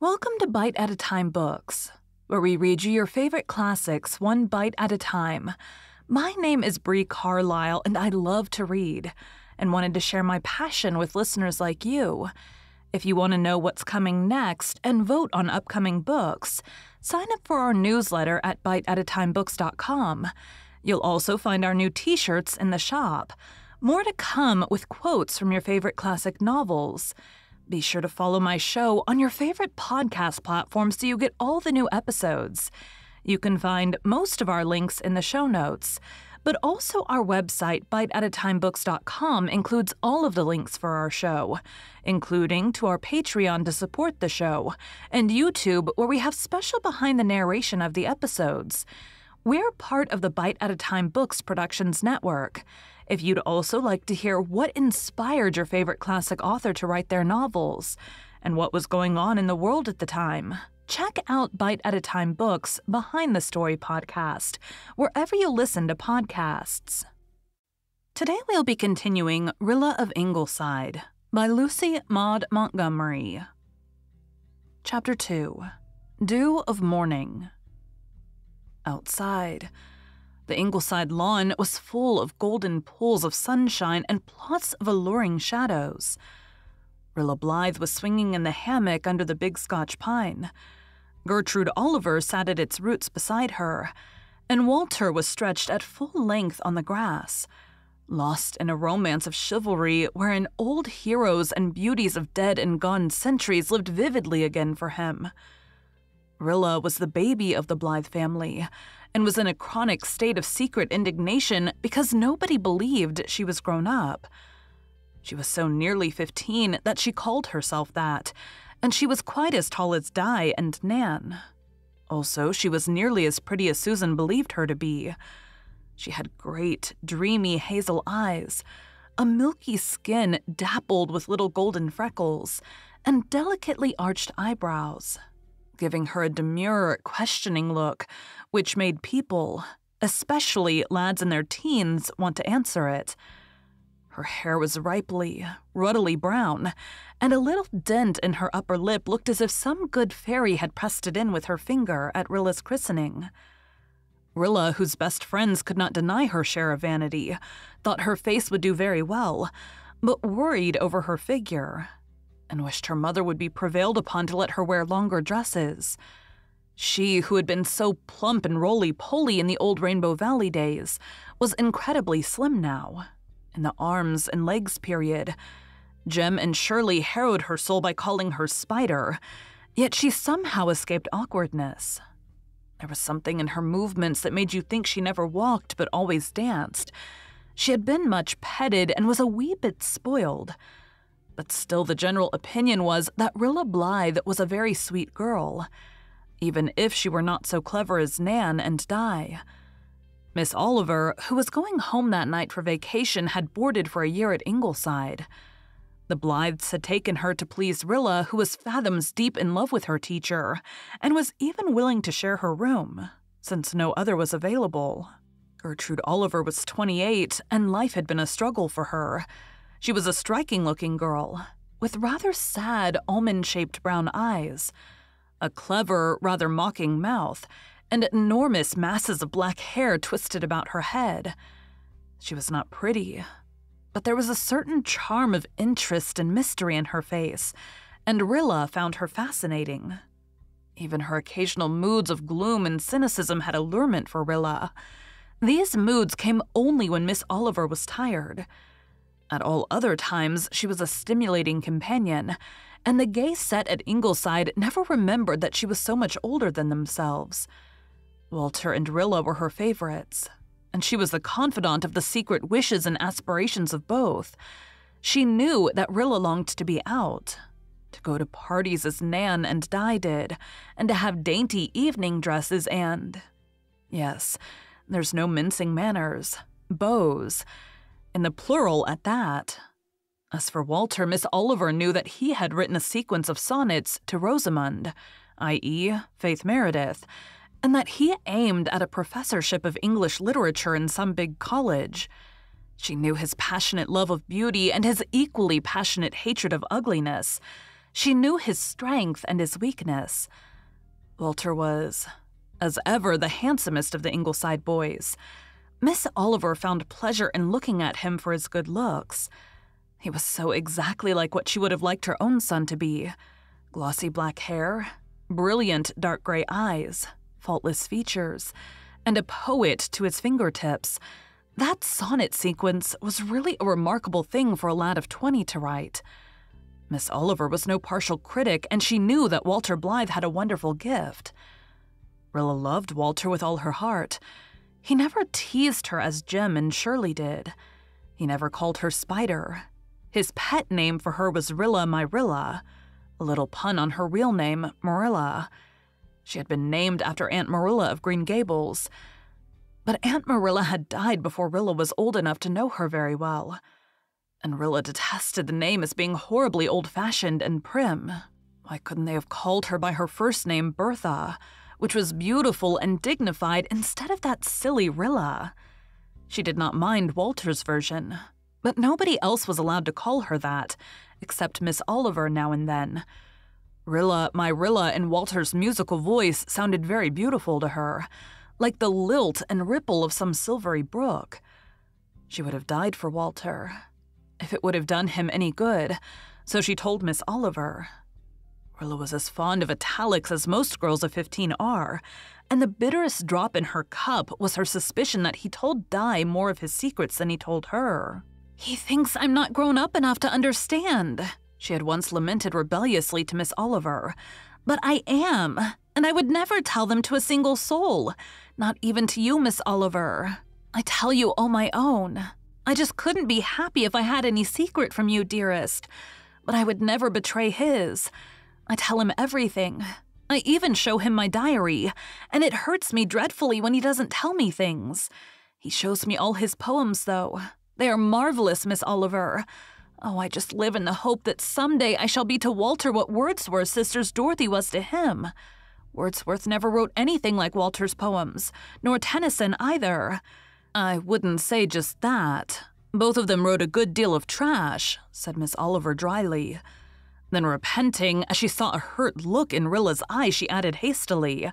Welcome to Bite at a Time Books, where we read you your favorite classics one bite at a time. My name is Bree Carlisle, and I love to read, and wanted to share my passion with listeners like you. If you want to know what's coming next and vote on upcoming books, sign up for our newsletter at biteatatimebooks.com. You'll also find our new t-shirts in the shop. More to come with quotes from your favorite classic novels. Be sure to follow my show on your favorite podcast platform so you get all the new episodes. You can find most of our links in the show notes, but also our website, biteatatimebooks.com, includes all of the links for our show, including to our Patreon to support the show, and YouTube, where we have special behind-the-narration of the episodes. We're part of the Bite at a Time Books Productions Network. If you'd also like to hear what inspired your favorite classic author to write their novels, and what was going on in the world at the time, check out Bite at a Time Books Behind the Story podcast, wherever you listen to podcasts. Today we'll be continuing Rilla of Ingleside by Lucy Maud Montgomery. Chapter 2. Dew of Morning. Outside, the Ingleside lawn was full of golden pools of sunshine and plots of alluring shadows. Rilla Blythe was swinging in the hammock under the big Scotch pine. Gertrude Oliver sat at its roots beside her, and Walter was stretched at full length on the grass, lost in a romance of chivalry wherein old heroes and beauties of dead and gone centuries lived vividly again for him. Rilla was the baby of the Blythe family, and was in a chronic state of secret indignation because nobody believed she was grown up. She was so nearly 15 that she called herself that, and she was quite as tall as Di and Nan. Also, she was nearly as pretty as Susan believed her to be. She had great, dreamy hazel eyes, a milky skin dappled with little golden freckles, and delicately arched eyebrows, giving her a demure, questioning look, which made people, especially lads in their teens, want to answer it. Her hair was ripely, ruddily brown, and a little dent in her upper lip looked as if some good fairy had pressed it in with her finger at Rilla's christening. Rilla, whose best friends could not deny her share of vanity, thought her face would do very well, but worried over her figure, and wished her mother would be prevailed upon to let her wear longer dresses. She, who had been so plump and roly-poly in the old Rainbow Valley days, was incredibly slim now, in the arms and legs period. Jem and Shirley harrowed her soul by calling her Spider, yet she somehow escaped awkwardness. There was something in her movements that made you think she never walked but always danced. She had been much petted and was a wee bit spoiled, but still the general opinion was that Rilla Blythe was a very sweet girl, even if she were not so clever as Nan and Di. Miss Oliver, who was going home that night for vacation, had boarded for a year at Ingleside. The Blythes had taken her to please Rilla, who was fathoms deep in love with her teacher, and was even willing to share her room, since no other was available. Gertrude Oliver was 28, and life had been a struggle for her. She was a striking-looking girl, with rather sad, almond-shaped brown eyes, a clever, rather mocking mouth, and enormous masses of black hair twisted about her head. She was not pretty, but there was a certain charm of interest and mystery in her face, and Rilla found her fascinating. Even her occasional moods of gloom and cynicism had allurement for Rilla. These moods came only when Miss Oliver was tired. At all other times, she was a stimulating companion, and the gay set at Ingleside never remembered that she was so much older than themselves. Walter and Rilla were her favorites, and she was the confidant of the secret wishes and aspirations of both. She knew that Rilla longed to be out, to go to parties as Nan and Di did, and to have dainty evening dresses and, yes, there's no mincing manners, beaux, in the plural at that. As for Walter, Miss Oliver knew that he had written a sequence of sonnets to Rosamund, i.e., Faith Meredith, and that he aimed at a professorship of English literature in some big college. She knew his passionate love of beauty and his equally passionate hatred of ugliness. She knew his strength and his weakness. Walter was, as ever, the handsomest of the Ingleside boys. Miss Oliver found pleasure in looking at him for his good looks. He was so exactly like what she would have liked her own son to be. Glossy black hair, brilliant dark gray eyes, faultless features, and a poet to his fingertips. That sonnet sequence was really a remarkable thing for a lad of 20 to write. Miss Oliver was no partial critic, and she knew that Walter Blythe had a wonderful gift. Rilla loved Walter with all her heart. He never teased her as Jem and Shirley did. He never called her Spider. His pet name for her was Rilla my Rilla, a little pun on her real name, Marilla. She had been named after Aunt Marilla of Green Gables. But Aunt Marilla had died before Rilla was old enough to know her very well. And Rilla detested the name as being horribly old-fashioned and prim. Why couldn't they have called her by her first name, Bertha, which was beautiful and dignified, instead of that silly Rilla? She did not mind Walter's version, but nobody else was allowed to call her that, except Miss Oliver now and then. Rilla, my Rilla, in Walter's musical voice sounded very beautiful to her, like the lilt and ripple of some silvery brook. She would have died for Walter, if it would have done him any good, so she told Miss Oliver. Rilla was as fond of italics as most girls of 15 are, and the bitterest drop in her cup was her suspicion that he told Di more of his secrets than he told her. "He thinks I'm not grown up enough to understand," she had once lamented rebelliously to Miss Oliver. "But I am, and I would never tell them to a single soul, not even to you, Miss Oliver. I tell you all my own. I just couldn't be happy if I had any secret from you, dearest, but I would never betray his. I tell him everything. I even show him my diary, and it hurts me dreadfully when he doesn't tell me things. He shows me all his poems, though. They are marvelous, Miss Oliver. Oh, I just live in the hope that someday I shall be to Walter what Wordsworth's sister's Dorothy was to him. Wordsworth never wrote anything like Walter's poems, nor Tennyson either." "I wouldn't say just that. Both of them wrote a good deal of trash," said Miss Oliver dryly. Then repenting, as she saw a hurt look in Rilla's eye, she added hastily,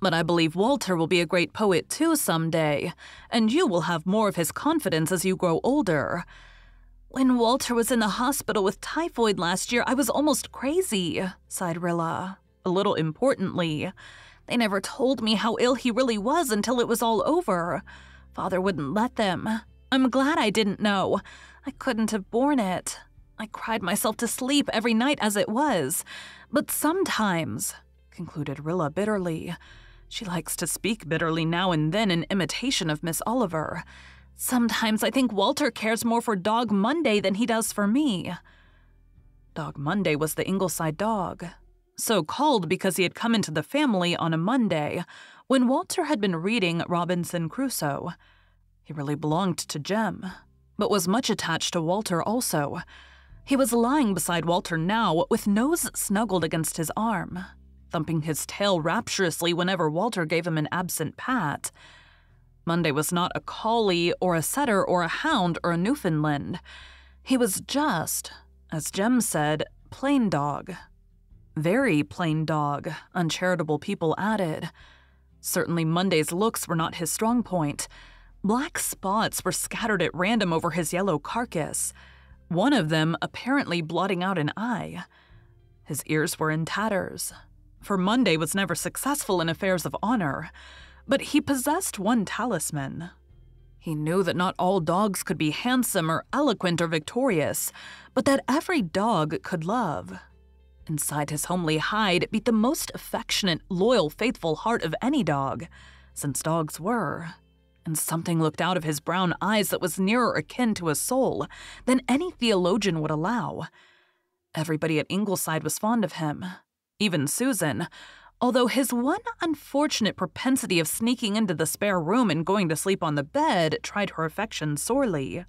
"But I believe Walter will be a great poet too someday, and you will have more of his confidence as you grow older. When Walter was in the hospital with typhoid last year, I was almost crazy," sighed Rilla, a little importantly. "They never told me how ill he really was until it was all over. Father wouldn't let them. I'm glad I didn't know. I couldn't have borne it. I cried myself to sleep every night as it was. But sometimes," concluded Rilla bitterly, she likes to speak bitterly now and then in imitation of Miss Oliver, "sometimes I think Walter cares more for Dog Monday than he does for me." Dog Monday was the Ingleside dog, so called because he had come into the family on a Monday, when Walter had been reading Robinson Crusoe. He really belonged to Jem, but was much attached to Walter also. He was lying beside Walter now, with nose snuggled against his arm, thumping his tail rapturously whenever Walter gave him an absent pat. Monday was not a collie or a setter or a hound or a Newfoundland. He was just, as Jem said, plain dog. Very plain dog, uncharitable people added. Certainly Monday's looks were not his strong point. Black spots were scattered at random over his yellow carcass, one of them apparently blotting out an eye. His ears were in tatters, for Monday was never successful in affairs of honor, but he possessed one talisman. He knew that not all dogs could be handsome or eloquent or victorious, but that every dog could love. Inside his homely hide beat the most affectionate, loyal, faithful heart of any dog, since dogs were. And something looked out of his brown eyes that was nearer akin to a soul than any theologian would allow. Everybody at Ingleside was fond of him, even Susan, although his one unfortunate propensity of sneaking into the spare room and going to sleep on the bed tried her affection sorely.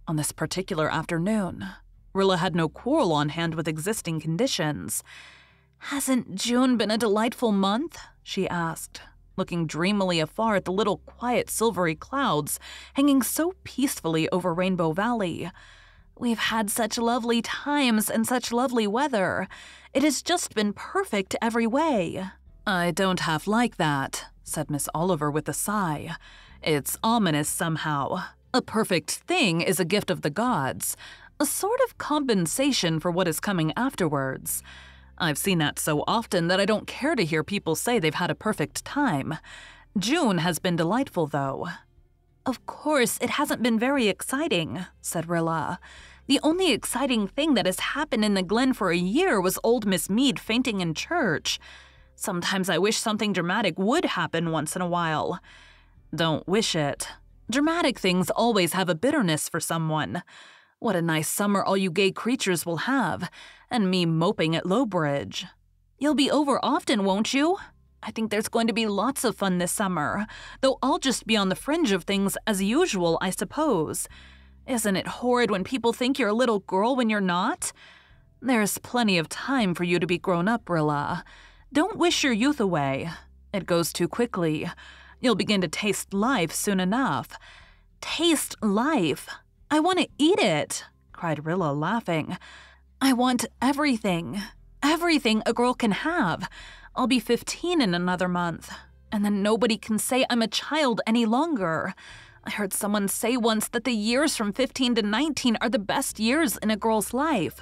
On this particular afternoon, Rilla had no quarrel on hand with existing conditions. "Hasn't June been a delightful month?" she asked, looking dreamily afar at the little quiet silvery clouds hanging so peacefully over Rainbow Valley. We've had such lovely times and such lovely weather. It has just been perfect every way." "I don't half like that," said Miss Oliver with a sigh. "It's ominous somehow. A perfect thing is a gift of the gods, a sort of compensation for what is coming afterwards. I've seen that so often that I don't care to hear people say they've had a perfect time. June has been delightful, though." "Of course, it hasn't been very exciting," said Rilla. "The only exciting thing that has happened in the Glen for a year was old Miss Mead fainting in church. Sometimes I wish something dramatic would happen once in a while." "Don't wish it. Dramatic things always have a bitterness for someone. What a nice summer all you gay creatures will have, and me moping at Lowbridge." "You'll be over often, won't you? I think there's going to be lots of fun this summer, though I'll just be on the fringe of things as usual, I suppose. Isn't it horrid when people think you're a little girl when you're not? There's plenty of time for you to be grown up, Rilla. Don't wish your youth away. It goes too quickly. You'll begin to taste life soon enough." "Taste life? I want to eat it," cried Rilla, laughing. "I want everything. Everything a girl can have. I'll be 15 in another month, and then nobody can say I'm a child any longer. I heard someone say once that the years from 15 to 19 are the best years in a girl's life.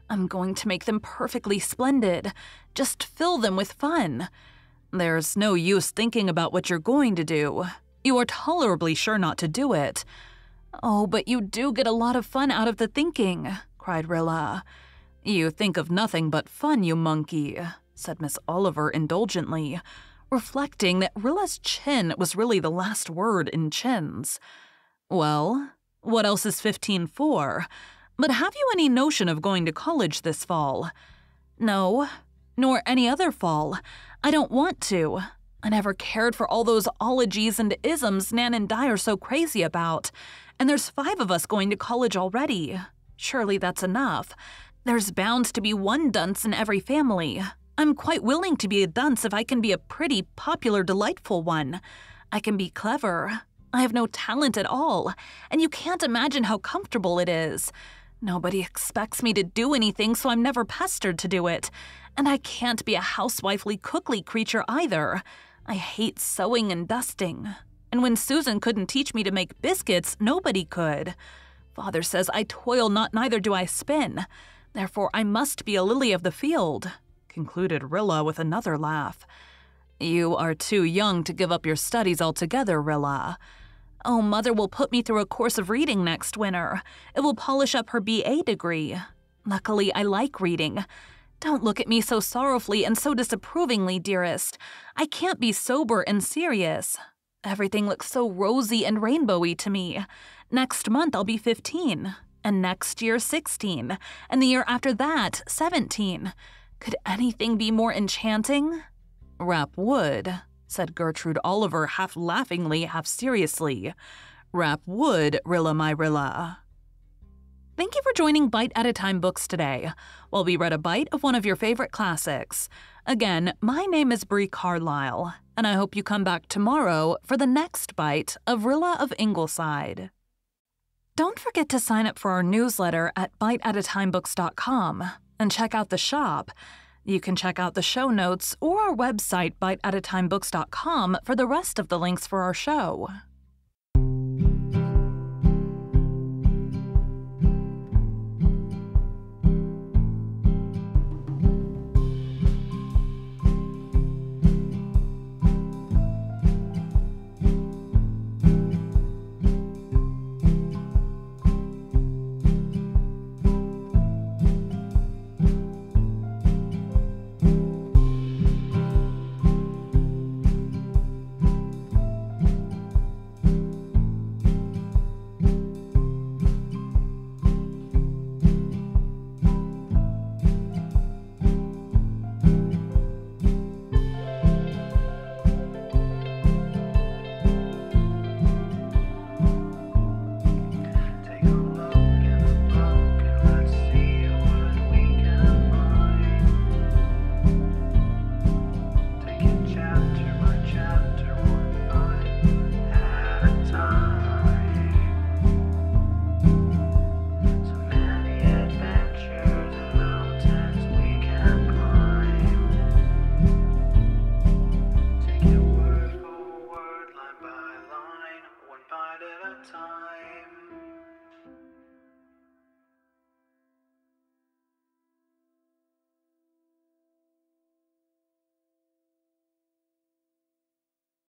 I'm going to make them perfectly splendid. Just fill them with fun." "There's no use thinking about what you're going to do. You are tolerably sure not to do it." "Oh, but you do get a lot of fun out of the thinking," cried Rilla. "You think of nothing but fun, you monkey," said Miss Oliver indulgently, reflecting that Rilla's chin was really the last word in chins. "Well, what else is 15 for? But have you any notion of going to college this fall?" "No, nor any other fall. I don't want to. I never cared for all those ologies and isms Nan and Di are so crazy about. And there's 5 of us going to college already. Surely that's enough. There's bound to be one dunce in every family. I'm quite willing to be a dunce if I can be a pretty, popular, delightful one. I can be clever. I have no talent at all, and you can't imagine how comfortable it is. Nobody expects me to do anything, so I'm never pestered to do it. And I can't be a housewifely, cookly creature either. I hate sewing and dusting. And when Susan couldn't teach me to make biscuits, nobody could. Father says I toil not, neither do I spin. Therefore I must be a lily of the field," concluded Rilla with another laugh. "You are too young to give up your studies altogether, Rilla." "Oh, Mother will put me through a course of reading next winter. It will polish up her BA degree. Luckily, I like reading. Don't look at me so sorrowfully and so disapprovingly, dearest. I can't be sober and serious. Everything looks so rosy and rainbowy to me. Next month I'll be 15, and next year 16, and the year after that 17. Could anything be more enchanting?" "Rap wood," said Gertrude Oliver, half laughingly, half seriously. "Rap wood, Rilla my Rilla." Thank you for joining Bite at a Time Books today, while we read a bite of one of your favorite classics. Again, my name is Bree Carlisle, and I hope you come back tomorrow for the next bite of Rilla of Ingleside. Don't forget to sign up for our newsletter at biteatatimebooks.com and check out the shop. You can check out the show notes or our website biteatatimebooks.com for the rest of the links for our show.